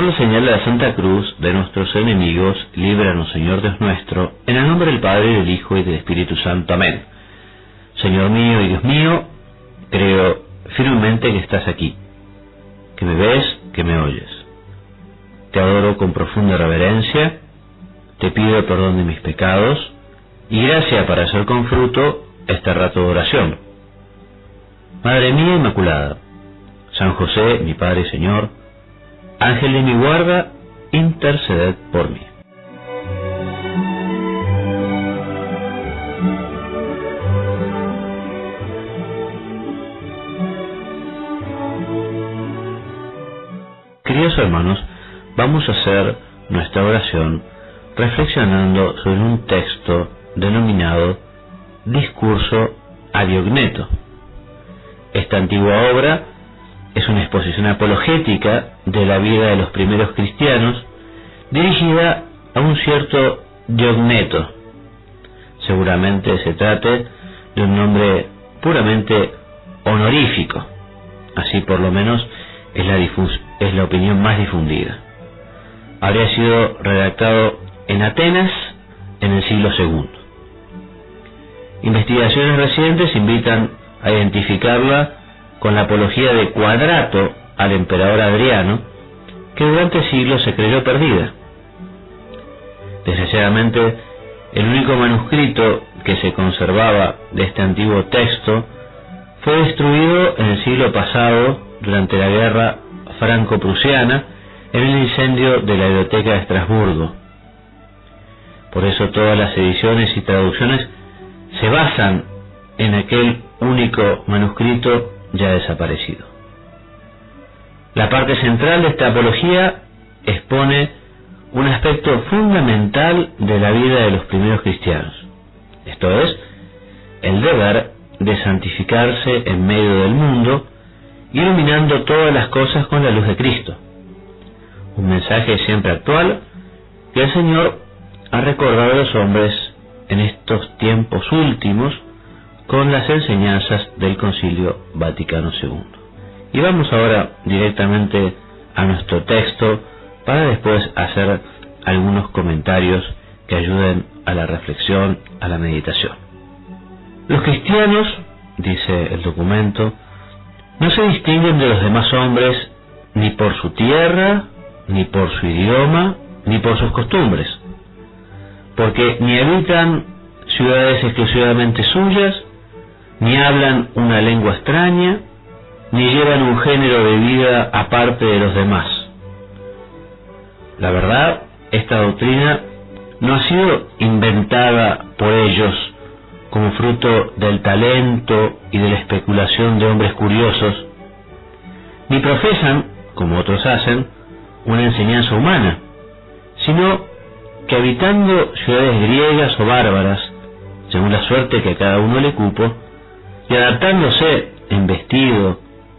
Por la señal de la Santa Cruz de nuestros enemigos, líbranos, Señor Dios nuestro, en el nombre del Padre, del Hijo y del Espíritu Santo. Amén. Señor mío y Dios mío, creo firmemente que estás aquí, que me ves, que me oyes. Te adoro con profunda reverencia, te pido perdón de mis pecados y gracia para hacer con fruto este rato de oración. Madre mía Inmaculada, San José, mi Padre y Señor, Ángel de mi guarda, interceded por mí. Queridos hermanos, vamos a hacer nuestra oración reflexionando sobre un texto denominado Discurso a Diogneto. Esta antigua obra es una exposición apologética de la vida de los primeros cristianos dirigida a un cierto Diogneto. Seguramente se trate de un nombre puramente honorífico, así por lo menos es la opinión más difundida. Habría sido redactado en Atenas en el siglo II. Investigaciones recientes invitan a identificarla con la apología de Quadrato al emperador Adriano, que durante siglos se creyó perdida. Desgraciadamente, el único manuscrito que se conservaba de este antiguo texto fue destruido en el siglo pasado durante la guerra franco-prusiana en el incendio de la biblioteca de Estrasburgo. Por eso todas las ediciones y traducciones se basan en aquel único manuscrito ya desaparecido. La parte central de esta apología expone un aspecto fundamental de la vida de los primeros cristianos, esto es, el deber de santificarse en medio del mundo, iluminando todas las cosas con la luz de Cristo. Un mensaje siempre actual que el Señor ha recordado a los hombres en estos tiempos últimos con las enseñanzas del Concilio Vaticano II. Y vamos ahora directamente a nuestro texto para después hacer algunos comentarios que ayuden a la reflexión, a la meditación. Los cristianos, dice el documento, no se distinguen de los demás hombres ni por su tierra, ni por su idioma, ni por sus costumbres, porque ni habitan ciudades exclusivamente suyas, ni hablan una lengua extraña, ni llevan un género de vida aparte de los demás. La verdad, esta doctrina no ha sido inventada por ellos como fruto del talento y de la especulación de hombres curiosos, ni profesan, como otros hacen, una enseñanza humana, sino que habitando ciudades griegas o bárbaras, según la suerte que a cada uno le cupo, y adaptándose en vestido,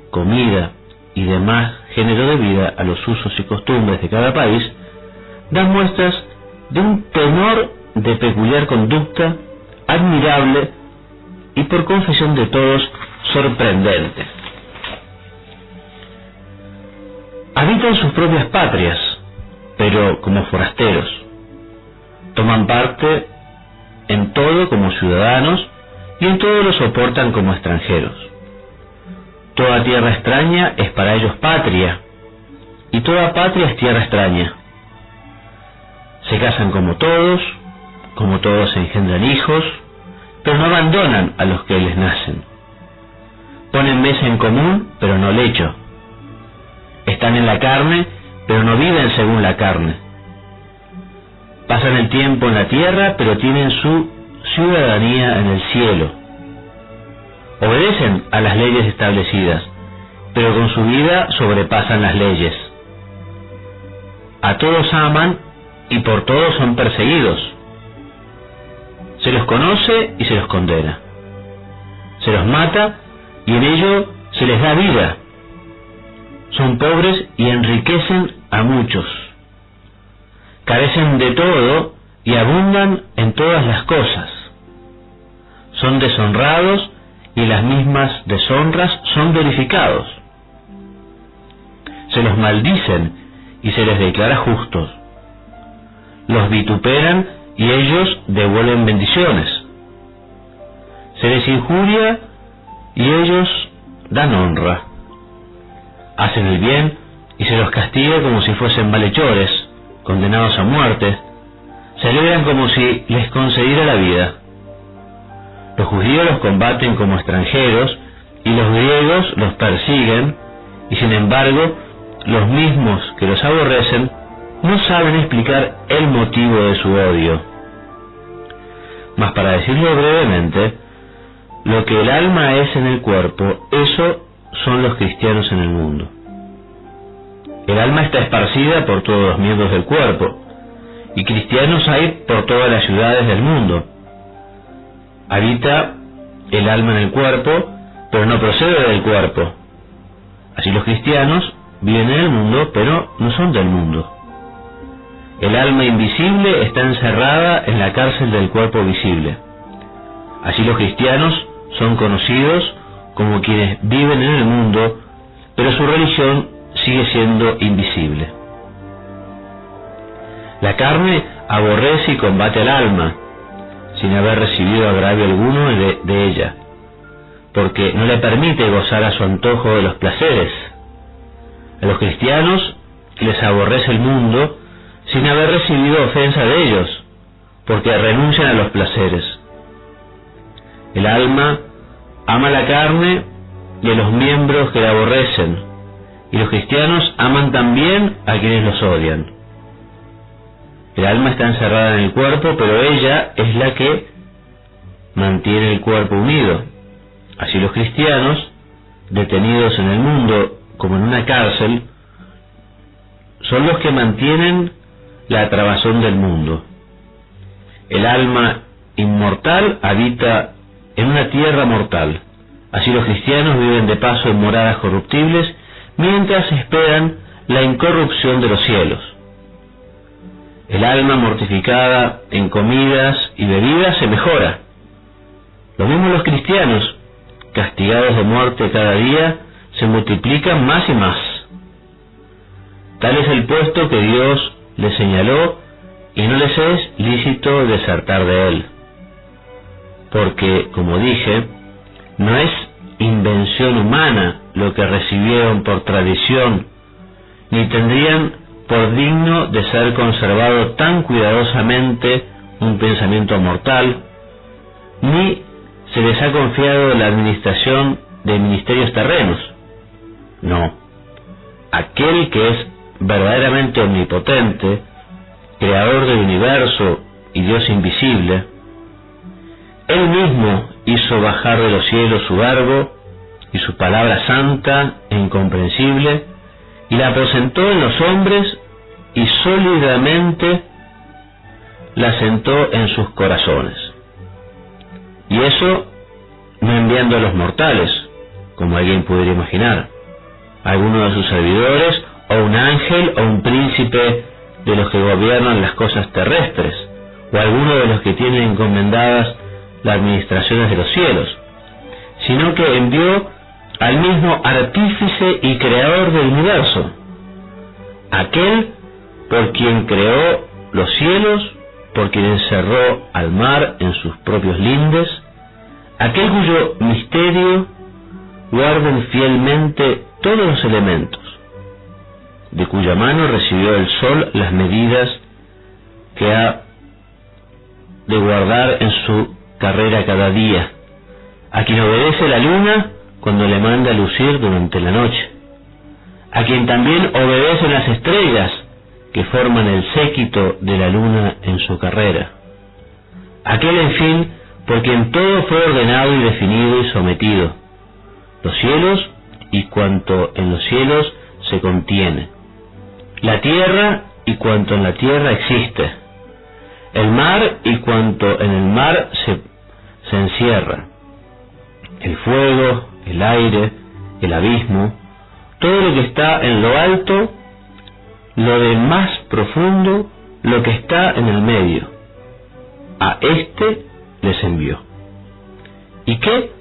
comida y demás género de vida a los usos y costumbres de cada país, dan muestras de un tenor de peculiar conducta admirable y por confesión de todos sorprendente. Habitan sus propias patrias, pero como forasteros. Toman parte en todo como ciudadanos y en todo lo soportan como extranjeros. Toda tierra extraña es para ellos patria, y toda patria es tierra extraña. Se casan como todos engendran hijos, pero no abandonan a los que les nacen. Ponen mesa en común, pero no lecho. Están en la carne, pero no viven según la carne. Pasan el tiempo en la tierra, pero tienen su ciudadanía en el cielo. Obedecen a las leyes establecidas, pero con su vida sobrepasan las leyes. A todos aman y por todos son perseguidos. Se los conoce y se los condena. Se los mata y en ello se les da vida. Son pobres y enriquecen a muchos. Carecen de todo y abundan en todas las cosas. Son deshonrados y las mismas deshonras son verificados. Se los maldicen y se les declara justos. Los vituperan y ellos devuelven bendiciones. Se les injuria y ellos dan honra. Hacen el bien y se los castiga como si fuesen malhechores, condenados a muerte. Se alegran como si les concediera la vida. Los judíos los combaten como extranjeros y los griegos los persiguen, y sin embargo, los mismos que los aborrecen no saben explicar el motivo de su odio. Mas para decirlo brevemente, lo que el alma es en el cuerpo, eso son los cristianos en el mundo. El alma está esparcida por todos los miembros del cuerpo, y cristianos hay por todas las ciudades del mundo. Habita el alma en el cuerpo, pero no procede del cuerpo. Así los cristianos viven en el mundo, pero no son del mundo. El alma invisible está encerrada en la cárcel del cuerpo visible. Así los cristianos son conocidos como quienes viven en el mundo, pero su religión sigue siendo invisible. La carne aborrece y combate al alma, sin haber recibido agravio alguno de ella, porque no le permite gozar a su antojo de los placeres. A los cristianos les aborrece el mundo, sin haber recibido ofensa de ellos, porque renuncian a los placeres. El alma ama la carne y a los miembros que la aborrecen, y los cristianos aman también a quienes los odian. El alma está encerrada en el cuerpo, pero ella es la que mantiene el cuerpo unido. Así los cristianos, detenidos en el mundo como en una cárcel, son los que mantienen la trabazón del mundo. El alma inmortal habita en una tierra mortal. Así los cristianos viven de paso en moradas corruptibles, mientras esperan la incorrupción de los cielos. El alma mortificada en comidas y bebidas se mejora. Lo mismo los cristianos, castigados de muerte cada día, se multiplican más y más. Tal es el puesto que Dios les señaló, y no les es lícito desertar de él. Porque, como dije, no es invención humana lo que recibieron por tradición, ni tendrían por digno de ser conservado tan cuidadosamente un pensamiento mortal, ni se les ha confiado la administración de ministerios terrenos. No, aquel que es verdaderamente omnipotente, creador del universo y Dios invisible, Él mismo hizo bajar de los cielos su verbo y su palabra santa e incomprensible, y la aposentó en los hombres y sólidamente la sentó en sus corazones. Y eso no enviando a los mortales, como alguien pudiera imaginar, alguno de sus servidores, o un ángel, o un príncipe de los que gobiernan las cosas terrestres, o alguno de los que tienen encomendadas las administraciones de los cielos, sino que envió al mismo artífice y creador del universo, aquel por quien creó los cielos, por quien encerró al mar en sus propios lindes, aquel cuyo misterio guardan fielmente todos los elementos, de cuya mano recibió el sol las medidas que ha de guardar en su carrera cada día, a quien obedece la luna cuando le manda lucir durante la noche, a quien también obedecen las estrellas que forman el séquito de la luna en su carrera, aquel en fin por quien todo fue ordenado y definido y sometido, los cielos y cuanto en los cielos se contiene, la tierra y cuanto en la tierra existe, el mar y cuanto en el mar se encierra, el fuego, el aire, el abismo, todo lo que está en lo alto, lo de más profundo, lo que está en el medio. A éste les envió. ¿Y qué?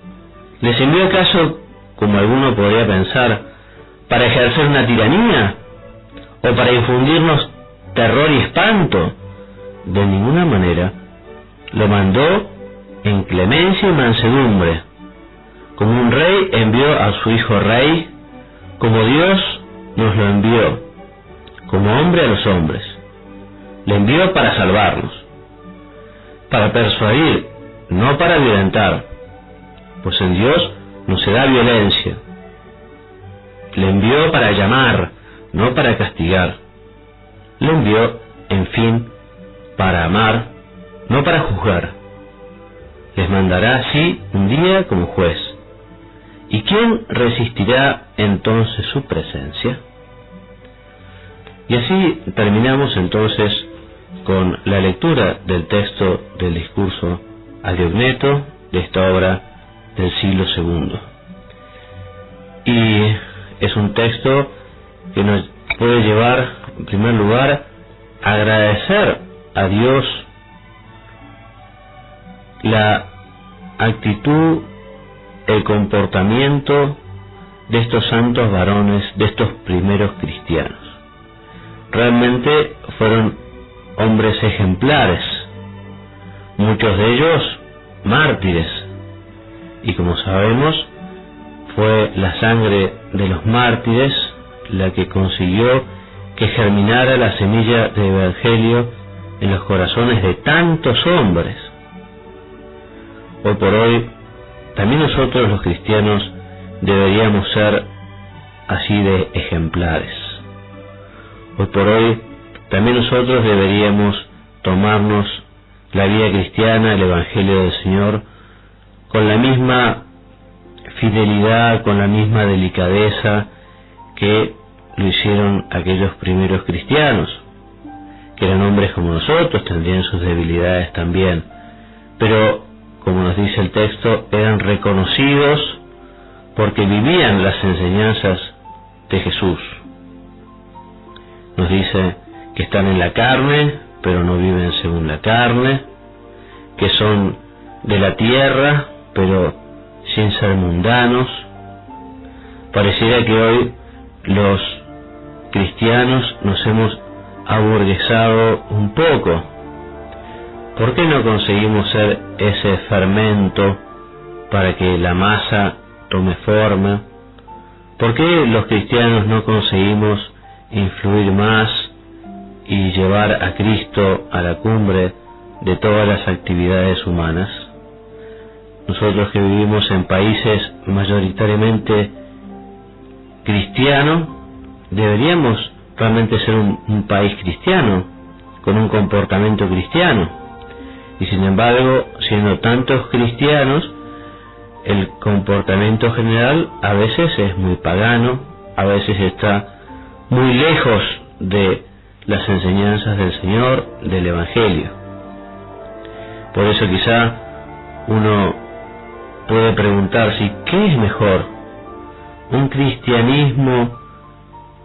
¿Les envió acaso, como alguno podría pensar, para ejercer una tiranía? o para infundirnos terror y espanto. De ninguna manera. Lo mandó en clemencia y mansedumbre. Como un rey envió a su hijo rey, como Dios nos lo envió, como hombre a los hombres. Le envió para salvarnos, para persuadir, no para violentar, pues en Dios no se da violencia. Le envió para llamar, no para castigar. Le envió, en fin, para amar, no para juzgar. Les mandará así un día como juez. ¿Y quién resistirá entonces su presencia? Y así terminamos entonces con la lectura del texto del discurso a Diogneto de esta obra del siglo II. Y es un texto que nos puede llevar, en primer lugar, a agradecer a Dios la actitud, el comportamiento de estos santos varones, de estos primeros cristianos. Realmente fueron hombres ejemplares, muchos de ellos mártires, y como sabemos, fue la sangre de los mártires la que consiguió que germinara la semilla del Evangelio en los corazones de tantos hombres. Hoy por hoy, también nosotros los cristianos deberíamos ser así de ejemplares. Hoy por hoy, también nosotros deberíamos tomarnos la vida cristiana, el Evangelio del Señor, con la misma fidelidad, con la misma delicadeza que lo hicieron aquellos primeros cristianos, que eran hombres como nosotros, tendrían sus debilidades también, pero, como nos dice el texto, eran reconocidos porque vivían las enseñanzas de Jesús. Nos dice que están en la carne, pero no viven según la carne, que son de la tierra, pero sin ser mundanos. Pareciera que hoy los cristianos nos hemos aburguesado un poco. ¿Por qué no conseguimos ser ese fermento para que la masa tome forma? ¿Por qué los cristianos no conseguimos influir más y llevar a Cristo a la cumbre de todas las actividades humanas? Nosotros que vivimos en países mayoritariamente cristianos, deberíamos realmente ser un país cristiano, con un comportamiento cristiano. Y sin embargo, siendo tantos cristianos, el comportamiento general a veces es muy pagano, a veces está muy lejos de las enseñanzas del Señor, del Evangelio. Por eso quizá uno puede preguntarse, ¿qué es mejor? ¿Un cristianismo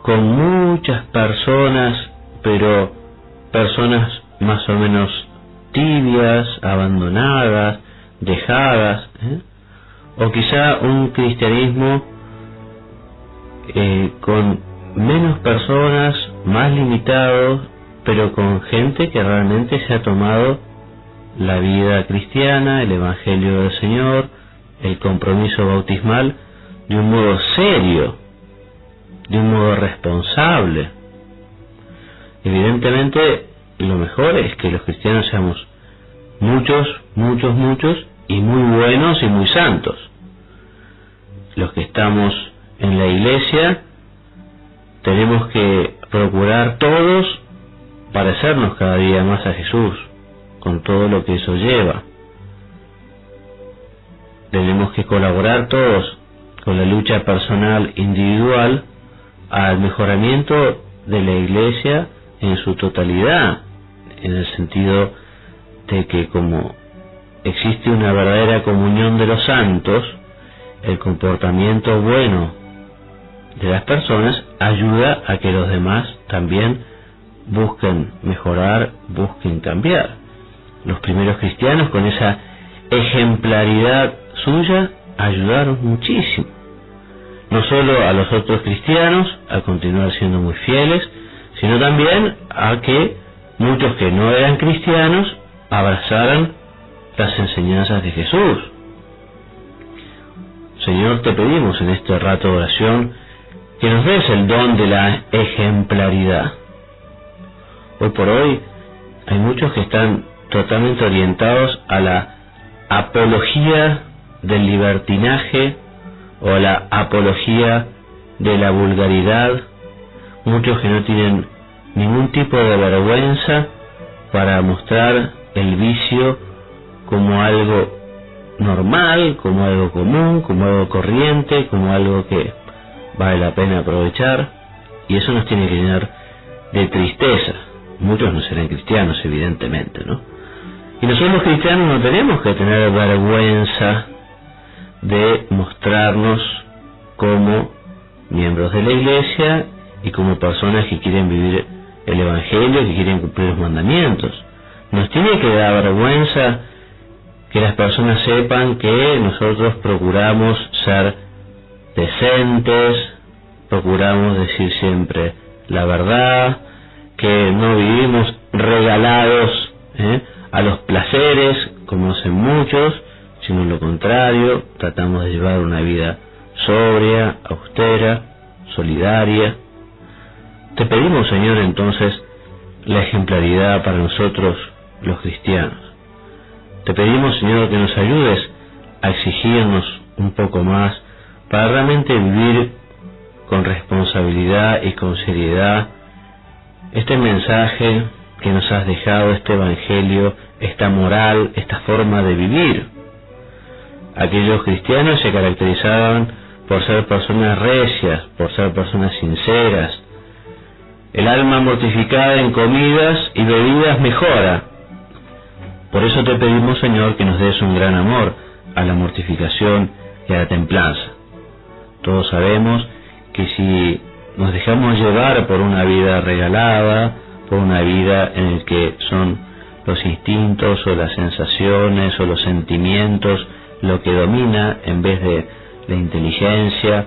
con muchas personas, pero personas más o menos tibias, abandonadas, dejadas? O quizá un cristianismo con menos personas, más limitados, pero con gente que realmente se ha tomado la vida cristiana, el Evangelio del Señor, el compromiso bautismal, de un modo serio, de un modo responsable. Evidentemente, lo mejor es que los cristianos seamos muchos, y muy buenos y muy santos. Los que estamos en la iglesia tenemos que procurar todos parecernos cada día más a Jesús, con todo lo que eso lleva. Tenemos que colaborar todos con la lucha personal individual al mejoramiento de la iglesia en su totalidad, en el sentido de que como existe una verdadera comunión de los santos, el comportamiento bueno de las personas ayuda a que los demás también busquen mejorar, busquen cambiar. Los primeros cristianos, con esa ejemplaridad suya, ayudaron muchísimo, no solo a los otros cristianos a continuar siendo muy fieles, sino también a que muchos que no eran cristianos abrazaran las enseñanzas de Jesús. Señor, te pedimos en este rato de oración que nos des el don de la ejemplaridad. Hoy por hoy hay muchos que están totalmente orientados a la apología del libertinaje o a la apología de la vulgaridad, muchos que no tienen ningún tipo de vergüenza para mostrar el vicio como algo normal, como algo común, como algo corriente, como algo que vale la pena aprovechar, y eso nos tiene que llenar de tristeza. Muchos no serán cristianos, evidentemente, ¿no? Y nosotros los cristianos no tenemos que tener vergüenza de mostrarnos como miembros de la Iglesia y como personas que quieren vivir el Evangelio, que quieren cumplir los mandamientos. Nos tiene que dar vergüenza que las personas sepan que nosotros procuramos ser decentes, procuramos decir siempre la verdad, que no vivimos regalados a los placeres como hacen muchos, sino lo contrario, tratamos de llevar una vida sobria, austera, solidaria. Te pedimos, Señor, entonces la ejemplaridad para nosotros los cristianos. Te pedimos, Señor, que nos ayudes a exigirnos un poco más para realmente vivir con responsabilidad y con seriedad este mensaje que nos has dejado, este evangelio, esta moral, esta forma de vivir. Aquellos cristianos se caracterizaban por ser personas recias, por ser personas sinceras. El alma mortificada en comidas y bebidas mejora. Por eso te pedimos, Señor, que nos des un gran amor a la mortificación y a la templanza. Todos sabemos que si nos dejamos llevar por una vida regalada, por una vida en la que son los instintos o las sensaciones o los sentimientos lo que domina en vez de la inteligencia,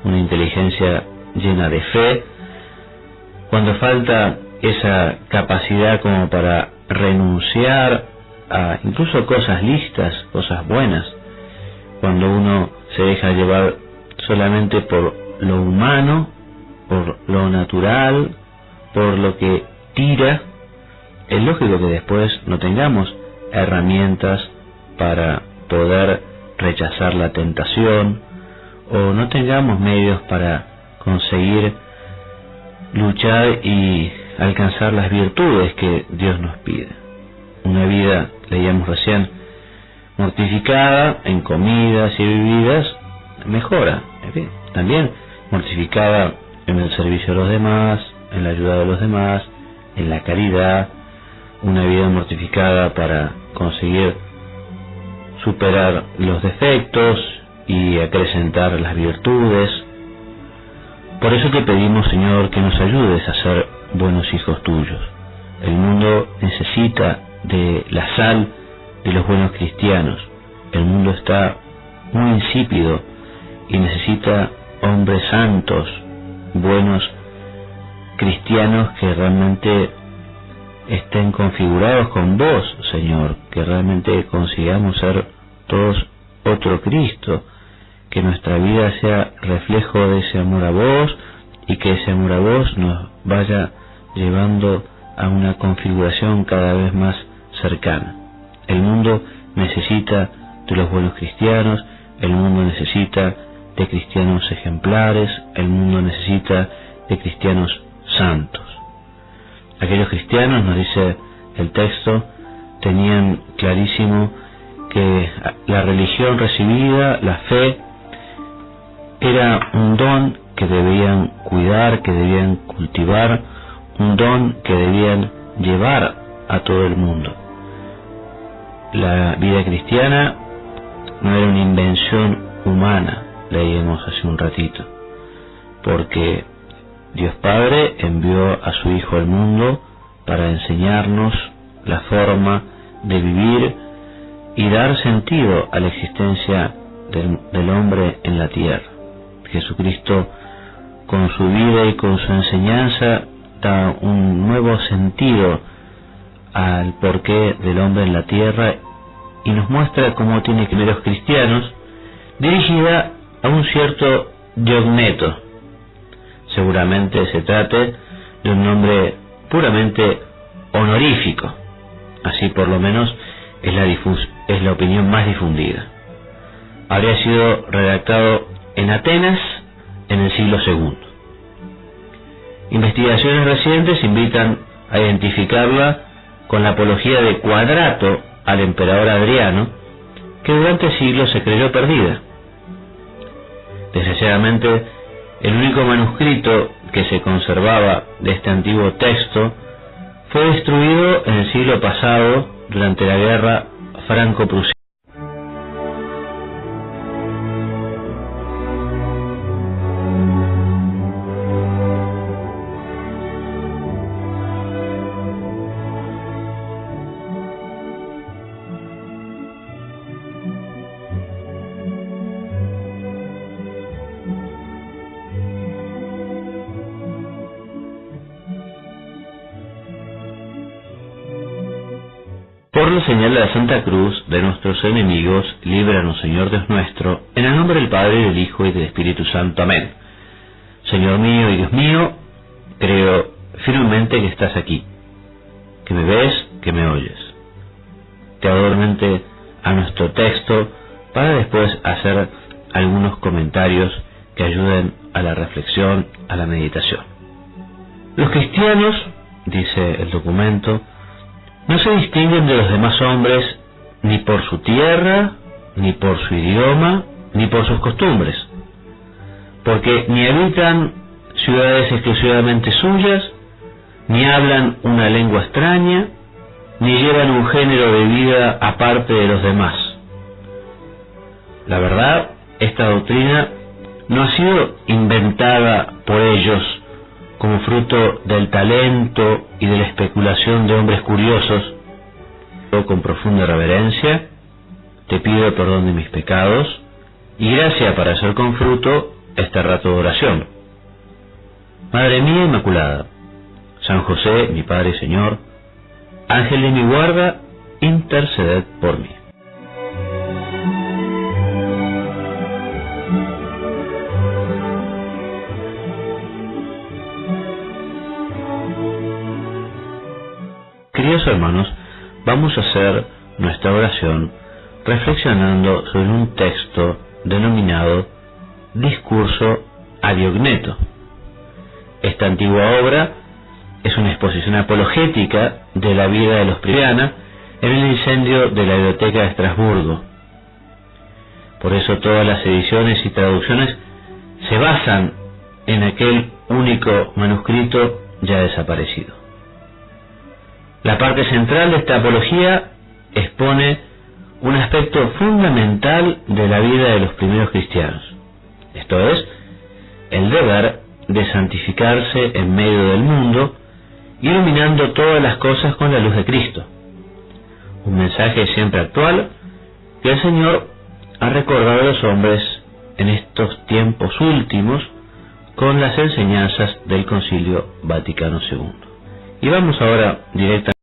una inteligencia llena de fe, cuando falta esa capacidad como para renunciar a incluso cosas listas, cosas buenas, cuando uno se deja llevar solamente por lo humano, por lo natural, por lo que tira, es lógico que después no tengamos herramientas para poder rechazar la tentación, o no tengamos medios para conseguir luchar y alcanzar las virtudes que Dios nos pide. Una vida, leíamos recién, mortificada en comidas y bebidas, mejora. También mortificada en el servicio a los demás, en la ayuda de los demás, en la caridad. Una vida mortificada para conseguir superar los defectos y acrecentar las virtudes. Por eso te pedimos, Señor, que nos ayudes a ser buenos hijos tuyos. El mundo necesita de la sal de los buenos cristianos. El mundo está muy insípido y necesita hombres santos, buenos cristianos que realmente estén configurados con vos, Señor, que realmente consigamos ser todos otro Cristo, que nuestra vida sea reflejo de ese amor a vos y que ese amor a vos nos vaya llevando a una configuración cada vez más cercana. El mundo necesita de los buenos cristianos, el mundo necesita de cristianos ejemplares, el mundo necesita de cristianos santos. Aquellos cristianos, nos dice el texto, tenían clarísimo que la religión recibida, la fe, era un don que debían cuidar, que debían cultivar, un don que debían llevar a todo el mundo. La vida cristiana no era una invención humana, leíamos hace un ratito, porque Dios Padre envió a su Hijo al mundo para enseñarnos la forma de vivir y dar sentido a la existencia del hombre en la tierra. Jesucristo, con su vida y con su enseñanza, hasta un nuevo sentido al porqué del hombre en la tierra y nos muestra cómo tiene que ver los cristianos, dirigida a un cierto Diogneto. Seguramente se trate de un nombre puramente honorífico, así por lo menos es la opinión más difundida. Habría sido redactado en Atenas en el siglo II. Investigaciones recientes invitan a identificarla con la apología de Quadrato al emperador Adriano, que durante siglos se creyó perdida. Desgraciadamente, el único manuscrito que se conservaba de este antiguo texto fue destruido en el siglo pasado durante la guerra franco-prusiana. Por la señal de la Santa Cruz de nuestros enemigos, líbranos, Señor Dios nuestro, en el nombre del Padre, y del Hijo, y del Espíritu Santo. Amén. Señor mío y Dios mío, creo firmemente que estás aquí, que me ves, que me oyes. Te adoro a nuestro texto para después hacer algunos comentarios que ayuden a la reflexión, a la meditación. Los cristianos, dice el documento, no se distinguen de los demás hombres ni por su tierra, ni por su idioma, ni por sus costumbres, porque ni habitan ciudades exclusivamente suyas, ni hablan una lengua extraña, ni llevan un género de vida aparte de los demás. La verdad, esta doctrina no ha sido inventada por ellos como fruto del talento y de la especulación de hombres curiosos. Yo, con profunda reverencia, te pido perdón de mis pecados y gracia para hacer con fruto este rato de oración. Madre mía Inmaculada, San José, mi Padre y Señor, Ángel de mi guarda, interceded por mí. Queridos hermanos, vamos a hacer nuestra oración reflexionando sobre un texto denominado Discurso a Diogneto. Esta antigua obra es una exposición apologética de la vida de los Prusiana en el incendio de la biblioteca de Estrasburgo. Por eso todas las ediciones y traducciones se basan en aquel único manuscrito ya desaparecido. La parte central de esta apología expone un aspecto fundamental de la vida de los primeros cristianos, esto es, el deber de santificarse en medio del mundo, iluminando todas las cosas con la luz de Cristo. Un mensaje siempre actual que el Señor ha recordado a los hombres en estos tiempos últimos con las enseñanzas del Concilio Vaticano II. Y vamos ahora directamente